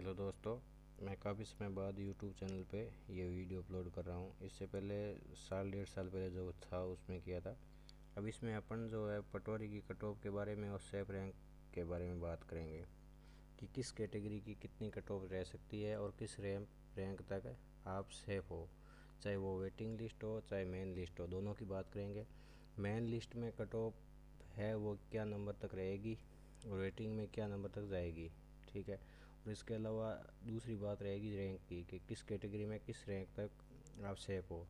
Hello दोस्तों, मैं काफ़ी समय बाद यूट्यूब चैनल पे ये वीडियो अपलोड कर रहा हूँ। इससे पहले साल डेढ़ साल पहले जो था उसमें किया था। अब इसमें अपन जो है पटवारी की कट ऑफ के बारे में और सेफ रैंक के बारे में बात करेंगे कि किस कैटेगरी की कितनी कट ऑफ रह सकती है और किस रैंक तक आप सेफ हो, चाहे वो वेटिंग लिस्ट हो चाहे मेन लिस्ट हो, दोनों की बात करेंगे। मेन लिस्ट में कट ऑफ है वो क्या नंबर तक रहेगी और वेटिंग में क्या नंबर तक जाएगी, ठीक है। और इसके अलावा दूसरी बात रहेगी रैंक की कि किस कैटेगरी में किस रैंक तक आप सेफ हो,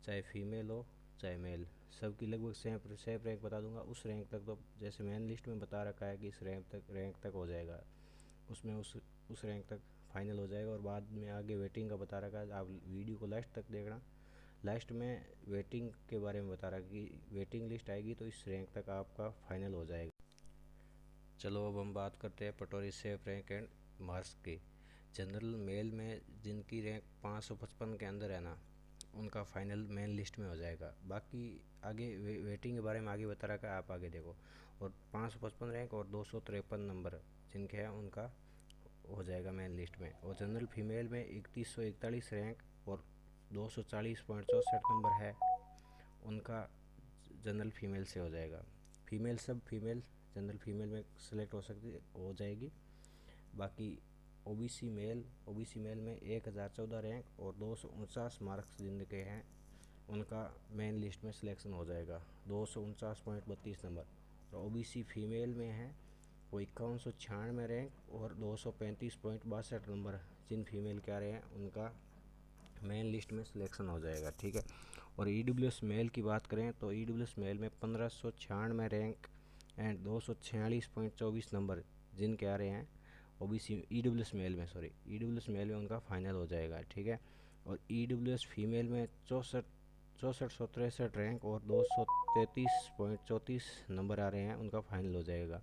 चाहे फीमेल हो चाहे मेल, सबकी लगभग सेफ रैंक बता दूंगा। उस रैंक तक तो जैसे मेन लिस्ट में बता रखा है कि इस रैंक तक हो जाएगा, उसमें उस रैंक तक फाइनल हो जाएगा। और बाद में आगे वेटिंग का बता रखा है, आप वीडियो को लास्ट तक देखना। लास्ट में वेटिंग के बारे में बता रहा है कि वेटिंग लिस्ट आएगी तो इस रैंक तक आपका फाइनल हो जाएगा। चलो अब हम बात करते हैं Patori safe rank and marks की। जनरल मेल में जिनकी रैंक 555 के अंदर है ना, उनका फाइनल मेन लिस्ट में हो जाएगा। बाकी आगे वेटिंग के बारे में आगे बता रखा है, आप आगे देखो। और 555 रैंक और 253 नंबर जिनके हैं उनका हो जाएगा मेन लिस्ट में। और जनरल फीमेल में 3141 रैंक और 240.64 नंबर है, उनका जनरल फीमेल से हो जाएगा। फीमेल सब फीमेल जनरल फीमेल में सेलेक्ट हो जाएगी। बाकी ओबीसी मेल में 1014 रैंक और 249 मार्क्स जिनके हैं उनका मेन लिस्ट में सिलेक्शन हो जाएगा, 249.32 नंबर। और ओबीसी फीमेल में है वो 5196 रैंक और 235.62 नंबर जिन फीमेल के आ रहे हैं उनका मेन लिस्ट में सिलेक्शन हो जाएगा, ठीक है। और ईडब्ल्यूएस मेल की बात करें तो ईडब्ल्यूएस मेल में 1596 रैंक एंड 246.24 नंबर जिनके आ रहे हैं ओबीसी ईडब्ल्यूएस मेल में उनका फाइनल हो जाएगा, ठीक है। और ईडब्ल्यूएस फीमेल में 6463 रैंक और 233.34 नंबर आ रहे हैं, उनका फाइनल हो जाएगा।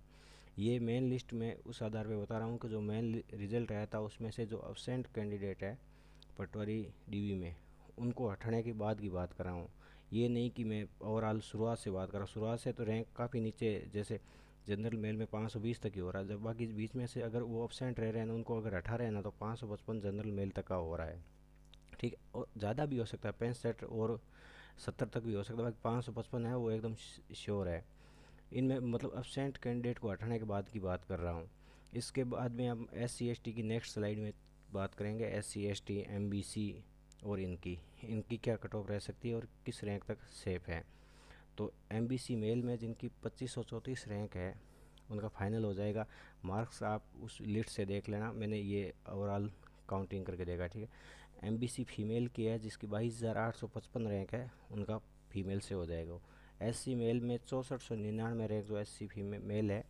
ये मेन लिस्ट में उस आधार पे बता रहा हूँ कि जो मेन रिजल्ट आया था उसमें से जो अब्सेंट कैंडिडेट है पटवारी डीवी में, उनको हटाने के बाद की बात कर रहा हूँ। ये नहीं कि मैं ओवरऑल शुरुआत से बात कर रहा हूँ। शुरुआत से तो रैंक काफ़ी नीचे, जैसे जनरल मेल में 520 तक ही हो रहा है, जब बाकी बीच में से अगर वो अब्सेंट रह रहे हैं ना, उनको अगर हटा रहे हैं ना, तो 555 जनरल मेल तक का हो रहा है, ठीक है। और ज़्यादा भी हो सकता है, 65 और 70 तक भी हो सकता है, बाकी 555 है वो एकदम श्योर है। इनमें मतलब अब्सेंट कैंडिडेट को हटाने के बाद की बात कर रहा हूँ। इसके बाद में हम SC ST की नेक्स्ट स्लाइड में बात करेंगे। SC ST MBC और इनकी क्या कट ऑफ रह सकती है और किस रैंक तक सेफ है। तो MBC मेल में जिनकी 2534 रैंक है उनका फाइनल हो जाएगा। मार्क्स आप उस लिस्ट से देख लेना, मैंने ये ओवरऑल काउंटिंग करके देखा, ठीक है। MBC फीमेल की है जिसकी 22,855 रैंक है, उनका फीमेल से हो जाएगा। SC मेल में 6499 रैंक जो SC फीमेल है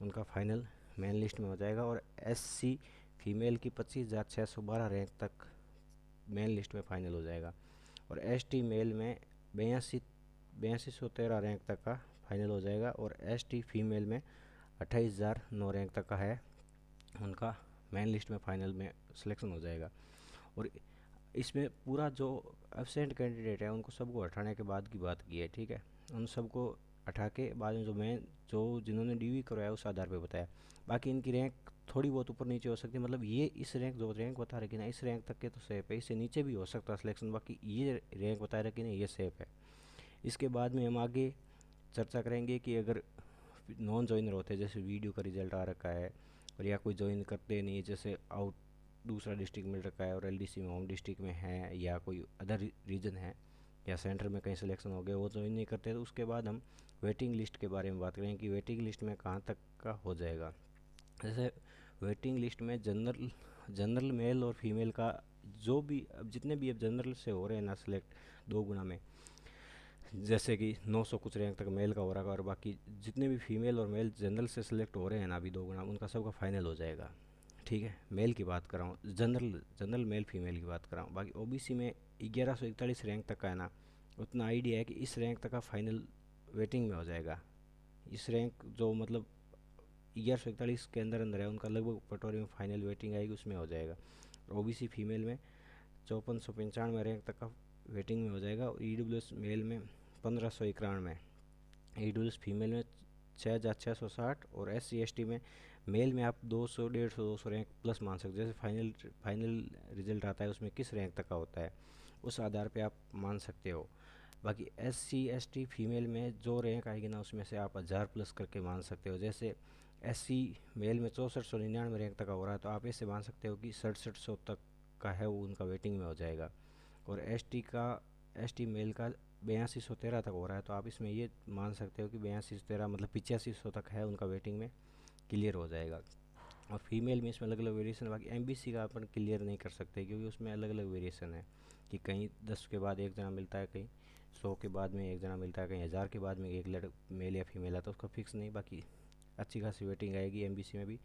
उनका फाइनल मेन लिस्ट में हो जाएगा। और SC फीमेल की 25,612 रैंक तक मेन लिस्ट में फाइनल हो जाएगा। और ST मेल में 8213 रैंक तक का फाइनल हो जाएगा। और ST फीमेल में 28,009 रैंक तक का है, उनका मेन लिस्ट में फाइनल में सिलेक्शन हो जाएगा। और इसमें पूरा जो एब्सेंट कैंडिडेट है उनको सबको हटाने के बाद की बात की है, ठीक है। उन सबको हटा के बाद में जो जिन्होंने डीवी करवाया उस आधार पे बताया। बाकी इनकी रैंक थोड़ी बहुत ऊपर नीचे हो सकती है, मतलब ये इस रैंक जो रैंक बता रखी ना, इस रैंक तक के तो सेफ है, इससे नीचे भी हो सकता है सिलेक्शन, बाकी ये रैंक बता रखी ना ये सेफ है। इसके बाद में हम आगे चर्चा करेंगे कि अगर नॉन ज्वाइनर होते हैं, जैसे वीडियो का रिजल्ट आ रखा है और या कोई ज्वाइन करते नहीं है, जैसे आउट दूसरा डिस्ट्रिक्ट मिल रखा है और LDC में होम डिस्ट्रिक्ट में है या कोई अदर रीजन है या सेंटर में कहीं सिलेक्शन हो गया, वो ज्वाइन नहीं करते, तो उसके बाद हम वेटिंग लिस्ट के बारे में बात करेंगे कि वेटिंग लिस्ट में कहाँ तक का हो जाएगा। जैसे वेटिंग लिस्ट में जनरल मेल और फीमेल का जो भी अब जितने भी अब जनरल से हो रहे हैं ना सिलेक्ट 2 गुना में, जैसे कि 900 कुछ रैंक तक मेल का हो रहा है, और बाकी जितने भी फीमेल और मेल जनरल से सिलेक्ट हो रहे हैं ना अभी 2 गुना, उनका सबका फाइनल हो जाएगा, ठीक है। मेल की बात कर रहा हूँ, जनरल मेल फीमेल की बात कर रहा हूँ। बाकी ओबीसी में 1141 रैंक तक का है ना, उतना आइडिया है कि इस रैंक तक का फाइनल वेटिंग में हो जाएगा। इस रैंक जो मतलब 1141 के अंदर अंदर है उनका लगभग पटोरी में फाइनल वेटिंग आएगी, उसमें हो जाएगा। ओबीसी फीमेल में 5495 रैंक तक का वेटिंग में हो जाएगा। और EWS मेल में 1591, EWS फीमेल में 6660 और SC ST में मेल में आप 200 150 200 रैंक प्लस मान सकते हो। जैसे फाइनल रिजल्ट आता है उसमें किस रैंक तक का होता है, उस आधार पे आप मान सकते हो। बाकी SC ST फीमेल में जो रैंक आएगी ना उसमें से आप 1000 प्लस करके मान सकते हो। जैसे SC मेल में 6499 रैंक तक का हो रहा है तो आप ऐसे मान सकते हो कि 6700 तक का है वो उनका वेटिंग में हो जाएगा। और ST मेल का 8213 तक हो रहा है तो आप इसमें ये मान सकते हो कि 8213 मतलब 8500 तक है उनका वेटिंग में क्लियर हो जाएगा। और फीमेल में इसमें अलग अलग वेरिएशन, बाकी MBC का अपन क्लियर नहीं कर सकते क्योंकि उसमें अलग अलग वेरिएशन है कि कहीं 10 के बाद एक जना मिलता है, कहीं 100 के बाद में एक जना मिलता है, कहीं 1000 के बाद में एक मेल या फीमेल आता है, उसका फिक्स नहीं। बाकी अच्छी खासी वेटिंग आएगी MBC में भी।